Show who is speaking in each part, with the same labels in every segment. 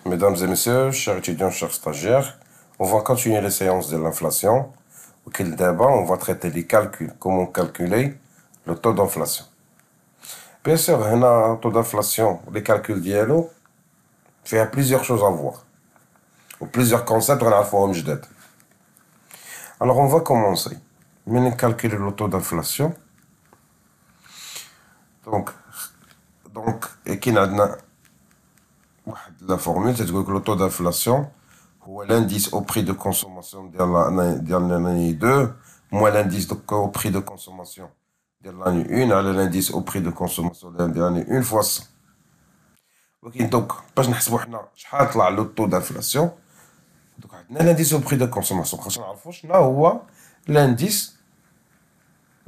Speaker 1: Mesdames et messieurs, chers étudiants, chers stagiaires, on va continuer les séances de l'inflation. Auquel d'abord, on va traiter les calculs, comment calculer le taux d'inflation. Bien sûr, on a un taux d'inflation, les calculs d'ILO, il y a plusieurs choses à voir, ou plusieurs concepts à la fois en جداد. Alors, on va commencer. On calculer le taux d'inflation. Et qui n'a la formule, c'est que le taux d'inflation, ou l'indice au prix de consommation de l'année 2, moins l'indice au prix de consommation de l'année 1, على l'indice au prix de consommation de l'année 1 fois 100. ولكن دونك باش نحسبوا حنا شحال طلع لو طو دانفلاسيون، دوك عندنا l'indice au prix de consommation، خاصنا نعرفوا شنو هو l'indice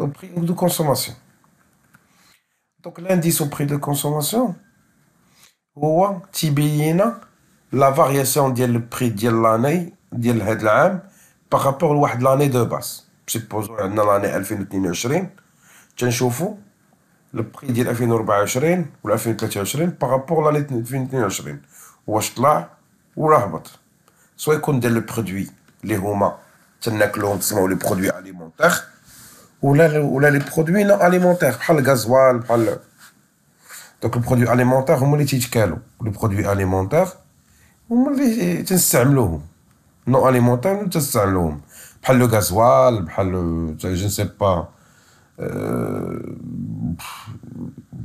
Speaker 1: au prix de consommation. Donc l'indice au prix de consommation هو تيبين لا فارياسيون ديال البري ديال لاني ديال هاد العام باغابوغ لواحد لاني دو باس. سيبوزو عندنا لاني 2022 تنشوفو البري ديال 2024 ولا 2023 باغابوغ لاني 2022 واش طلع ولا هبط، سوا يكون ديال لو برودوي اللي هما تناكلوهم تسموا لي برودوي اليمونتير ولا لي برودوي نون اليمونتير بحال الغازوال بحال. دونك البرودوي اليمونتير هما اللي تيتكالو، لي برودوي اليمونتير هما اللي تنستعملوهم، نون اليمونتير تنستعملوهم بحال لو غازوال بحال جو نسي با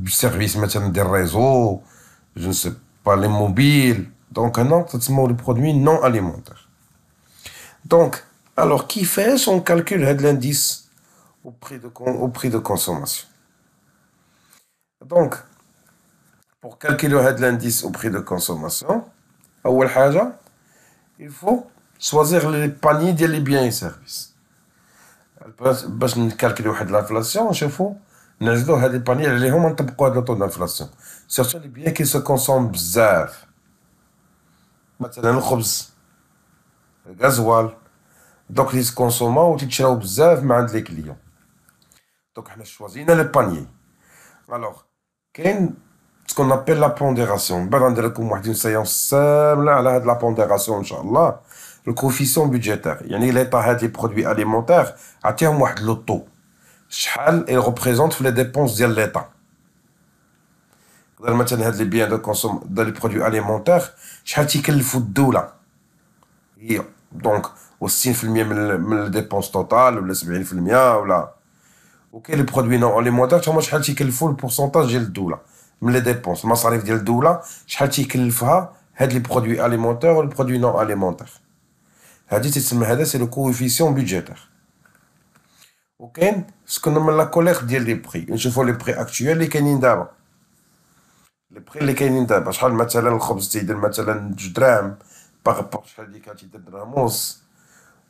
Speaker 1: سيرفيس مثلا ديال الريزو جو نسي با لي موبيل. دونك هنا تسموا لي برودوي نون اليمونتير. دونك الوغ كيفاش اون كالكول هاد لانديس au prix de consommation. Donc pour calculer l'indice au prix de consommation, أول حاجة il faut choisir les paniers ديال les biens et services. باش نكالكليو واحد l'inflation نشوفو نعزلو هاد les paniers عليهم نطبقو هاد le taux d'inflation. Surtout les biens qui se consomment بزاف، مثلا الخبز، الغازوال، دوك اللي تكونسوماو و تيتشراو بزاف من عند لي كليون. دونك حنا شوازينا لي بانيي. الوغ كاين ce qu'on appelle la pondération. بعد ندير لكم واحد سيونس سامله على هاد لا بونديراسيون ان شاء الله. الكوفيسيون بودجيتير، يعني ليطا هاد لي برودوي اليمونتير عطيهم واحد لو طو شحال اي ريبريزونت في لي ديبونس ديال ليطا. مثلا هاد لي بيان دو كونسوم ديال لي برودوي اليمونتير شحال تيكلفوا الدوله هي، دونك و 60% من الديبونس توتال ولا 70% ولا. وكاين لي برودوي نون اليمونتير هما شحال تيكلفوا البورسونتاج ديال الدوله من لي ديبونس، المصاريف ديال الدوله شحال تيكلفها هاد لي برودوي اليمونتير و لي برودوي نون اليمونتير. هادي تسمى هذا سي لو كوفيسيون بودجيتير. وكاين سكون من لا كوليكت ديال لي بري، نشوفو لي بري اكطويل اللي كاينين دابا، لي بري اللي كاينين دابا شحال مثلا الخبز تيدير مثلا 2 دراهم باغابوغ شحال ديك تيدير درهم ونص،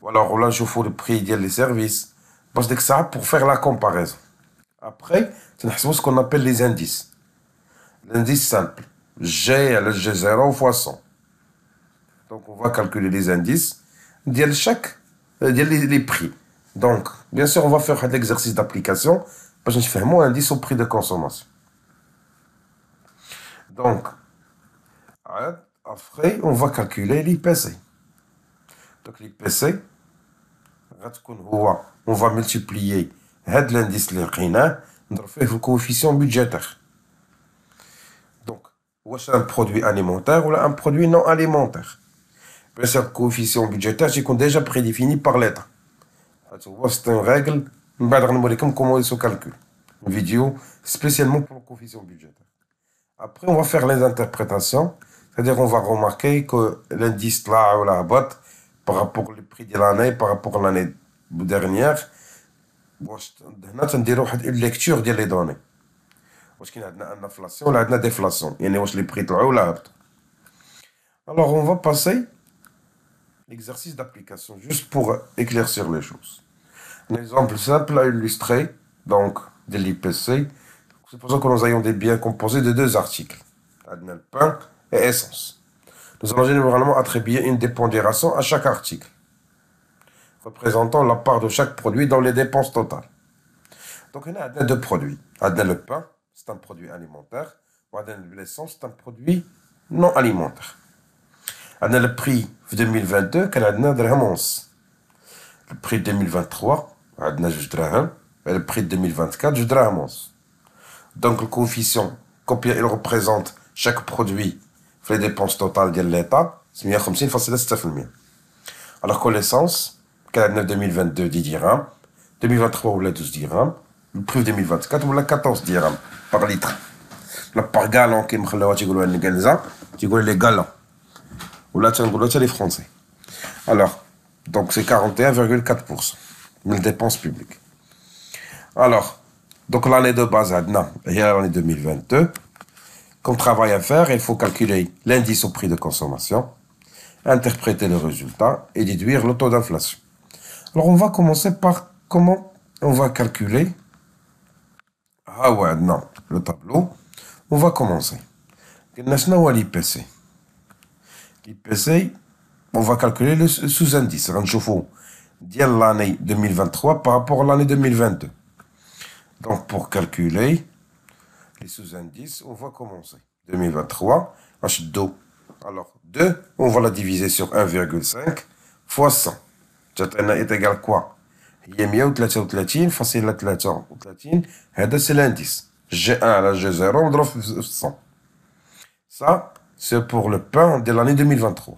Speaker 1: ولا نشوفو لي بري ديال لي سيرفيس باش ديك الساعه بور فيغ لا كومباريزون. ابخي تنحسبو سكون ابل لي زانديس. L'indice simple, G على G 0 fois 100. Donc on va calculer les indices ديال chaque ديال les prix. Donc bien sûr on va faire un exercice d'application باش نفهموا l'indice au prix de consommation. Donc après on va calculer l'IPC. Donc l'IPC غتكون هو on va multiplier هاد l'indice اللي لقيناه نضرب فيه في الكوفيسيون بودجيتير. واش ان برودوي اليمونتير ولا ان برودوي نون اليمونتير. بيان سور الكوفيسيون بودجيتير تيكون ديجا بريديفيني باغ ليطا، هاد هو سيت اون ريغل. من بعد غنوريكم كومون يسو كالكول فيديو spécialement pour le coefficient budgétaire. Après on va faire les interprétations, c'est-à-dire on va remarquer que l'indice طلع ولا هبط par rapport les prix ديال l'année par rapport à l'année dernière. واش هنا تنديرو واحد une lecture ديال les données، واش كاين عندنا ان انفلاسيون ولا عندنا ديفلاسيون، يعني واش لي بري طلعوا ولا هبطوا. Alors on va passer l'exercice d'application juste pour éclaircir les choses. Un exemple simple à illustrer donc de l'IPC. Supposons que nous ayons des biens composés de 2 articles, le pain et essence. Nous allons généralement attribuer une dépondération à chaque article, représentant la part de chaque produit dans les dépenses totales. Donc on a 2 produits. Le pain, c'est un produit alimentaire, ou l'essence, c'est un produit non alimentaire. Le prix de 2022, quel est le prix de 2023, et le prix de 2024, je dramos. Donc, le coefficient, combien il représente chaque produit, les dépenses totales de l'État, c'est 150,6%. Alors que l'essence, quel est 2022, 10 dirhams, 2023, ou 12 dirhams, le prix de 2024, ou 14 dirhams par litre. Par gallon, qui me les gallons. Ou là, les Français. Alors, donc c'est 41,4% de dépenses publiques. Alors, donc l'année de base, il y a l'année 2022. Comme travail à faire, il faut calculer l'indice au prix de consommation, interpréter le résultat et déduire le taux d'inflation. Alors, on va commencer par comment on va calculer. Ah ouais, non, le tableau. On va commencer. l'IPC. L'IPC, on va calculer le sous-indice. L'année 2023 par rapport à l'année 2022. Donc, pour calculer les sous-indices, on va commencer. 2023, H2. Alors, 2, on va la diviser sur 1,5 fois 100. Ça est égal à quoi? Il y a 133 facile à 33. C'est l'indice. G1 à la G0, on doit faire 100. Ça, c'est pour le pain de l'année 2023.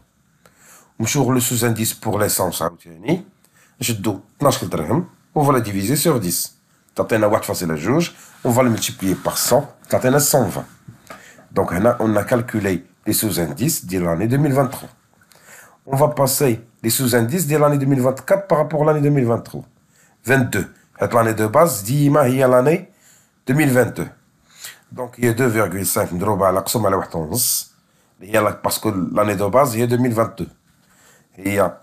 Speaker 1: Sur le sous-indice pour l'essence, on va la diviser sur 10. On va le multiplier par 100, ça fait 120. Donc, on a calculé les sous-indices de l'année 2023. On va passer les sous-indices de l'année 2024 par rapport à l'année 2023. 22. L'année de base, il y a l'année 2022. Donc, il y a 2,5 parce que l'année de base, il y a 2022. Et il y a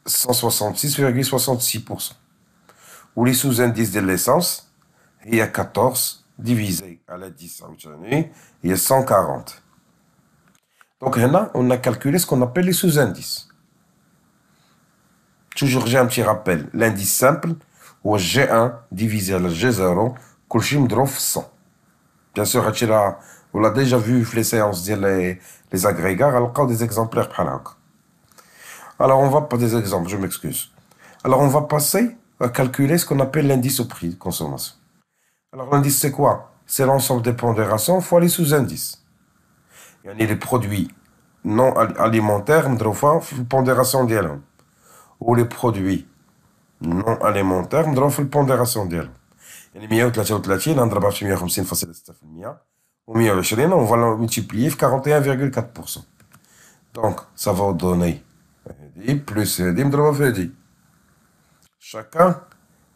Speaker 1: 166,66%. Ou les sous-indices de l'essence, il y a 14 divisé à la 10, il y a 140. Donc, là, on a calculé ce qu'on appelle les sous-indices. Toujours, j'ai un petit rappel. L'indice simple, ou G1 divisé à la G0, كلشي مضروب في 100. Bien sûr, on l'a déjà vu les séances les agrégats, on a des exemplaires بحال هكا. Alors, on va pas des exemples, je m'excuse. Alors, on va passer à calculer ce qu'on appelle l'indice au prix de consommation. Alors, l'indice, c'est quoi? C'est l'ensemble des pondérations fois les sous-indices. Il y a les produits non alimentaires, pondération d'elle. Ou les produits non alimentaires, pondération d'elle. Il y a 133, on va 150,6%. Ou 120, on va le multiplier par 41,4%. Donc, ça va donner plus chacun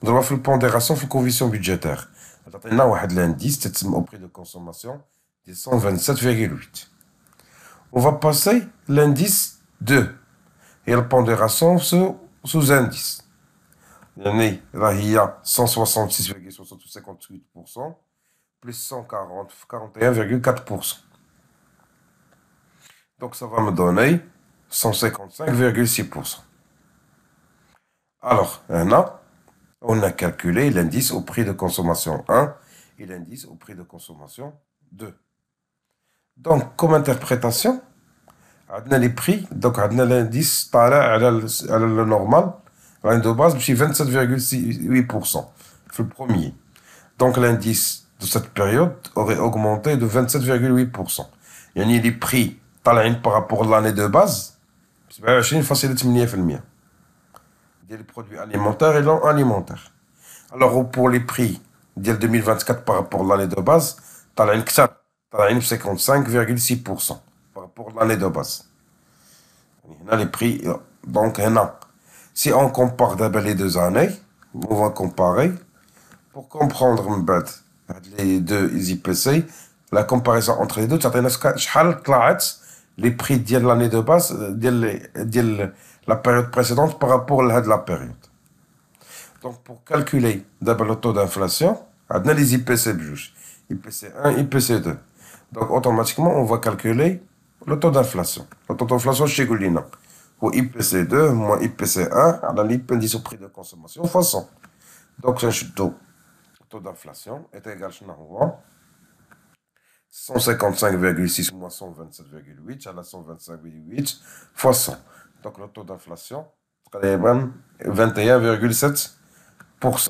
Speaker 1: doit faire une pondération sur la coefficient budgétaire. On a l'indice au prix de consommation de 127,8. On va passer l'indice 2 et la pondération sous indice. Il y a 166,58% plus 41,4%. Donc ça va me donner 155,6%. Alors, on a calculé l'indice au prix de consommation 1 et l'indice au prix de consommation 2. Donc, comme interprétation, on a les prix, donc on a l'indice à le normal, l'année de base, c'est 27,8%. C'est le premier. Donc, l'indice de cette période aurait augmenté de 27,8%. Il y a les prix par rapport à l'année de base, c'est 20 facile de 8%. Des produits alimentaires et non alimentaires. Alors, pour les prix de 2024 par rapport à l'année de base, tu as 55,6% par rapport à l'année de base. On a les prix, donc, si on compare les 2 années, on va comparer pour comprendre les deux IPC, la comparaison entre les deux, les prix de l'année de base, de la période précédente par rapport à la période. Donc, pour calculer d'abord le taux d'inflation, on a les IPC IPC 1, IPC 2. Donc, automatiquement, on va calculer le taux d'inflation. Le taux d'inflation chez Goulina. Pour IPC 2 moins IPC 1, on a l'indice au prix de consommation fois 100. Donc, c'est le taux d'inflation est égal à 155,6 moins 127,8, à la 125,8 fois 100. Donc le taux d'inflation, c'est 21,7%.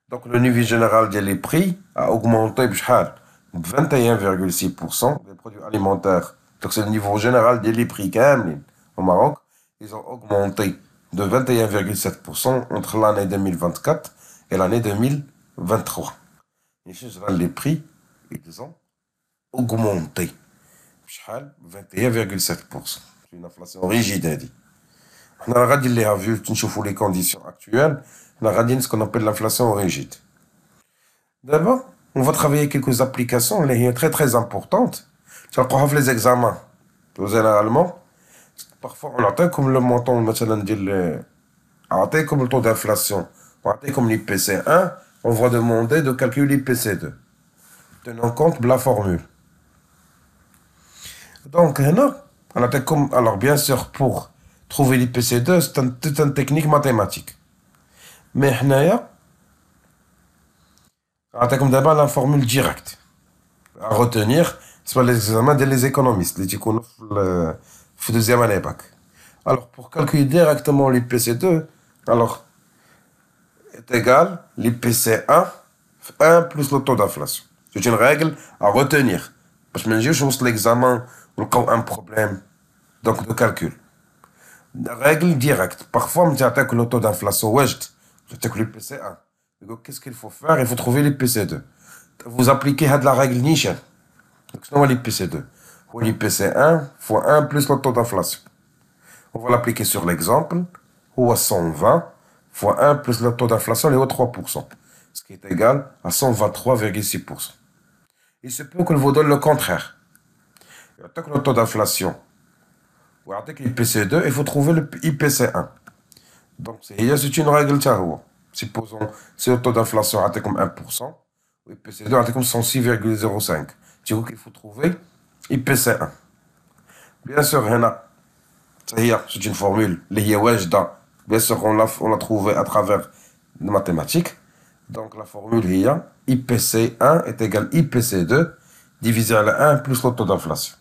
Speaker 1: Donc le niveau général des prix a augmenté de 21,6% des produits alimentaires. Donc c'est le niveau général des prix au Maroc. Ils ont augmenté de 21,7% entre l'année 2024 et l'année 2023. Les prix, ils ont augmenté. 21,7%. C'est une inflation rigide. On a vu les conditions actuelles. On a ce qu'on appelle l'inflation rigide. D'abord, on va travailler quelques applications très très importantes. Tu vas les examens. Généralement, parfois on atteint comme le montant, comme le taux d'inflation, comme l'IPC1, on va demander de calculer l'IPC2, tenant compte de la formule. Donc, alors bien sûr, pour trouver l'IPC2, c'est une technique mathématique. Mais comme d'abord la formule directe à retenir, c'est les examens des économistes, les deuxième année bac. Alors, pour calculer directement l'IPC2, alors, est égal l'IPC1, 1 plus le taux d'inflation. C'est une règle à retenir. Parce que je pense l'examen, on a un problème donc de calcul. Règle directe. Parfois, on attaque le taux d'inflation. Ouais, j'attaque l'IPC1. Qu'est-ce qu'il faut faire? Il faut trouver l'IPC2. Vous appliquez la règle Nichel. Donc, c'est l'IPC2. L'IPC1 fois 1 plus le taux d'inflation. On va l'appliquer sur l'exemple. Ou à 120 fois 1 plus le taux d'inflation est au 3%. Ce qui est égal à 123,6%. Il se peut que vous donne le contraire. Attaque le taux d'inflation. Ou attaque l'IPC2, il faut trouver le IPC1. Donc, c'est une règle. Supposons que le taux d'inflation est comme 1%, l'IPC2 est comme 106,05. Tu vois qu'il faut trouver IPC1. Bien sûr, c'est une formule. Bien sûr, on l'a trouvée à travers les mathématiques. Donc, la formule IPC1 est égal à IPC2 divisé par 1 plus le taux d'inflation.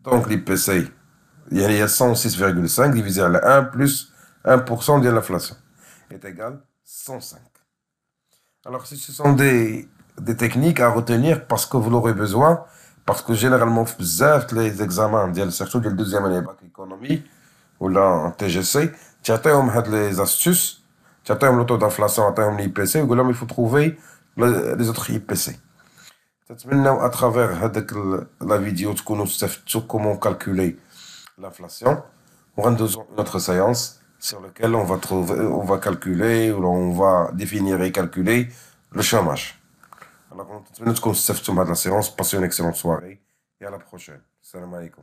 Speaker 1: Donc, l'IPC, il y a 106,5 divisé par 1 plus 1% de l'inflation est égal à 105. Alors, ce sont des techniques à retenir parce que vous l'aurez besoin, parce que généralement, les examens, surtout de la deuxième année bac économie ou là en TGC, tu as les astuces, tu as le taux d'inflation, tu as l'IPC, ou là, il faut trouver les autres IPC. À travers la vidéo, comment calculer l'inflation. On rentre dans une autre séance sur laquelle on va calculer, ou on va définir et calculer le chômage. Alors, on va la séance. Passez une excellente soirée et à la prochaine. Salam alaikum.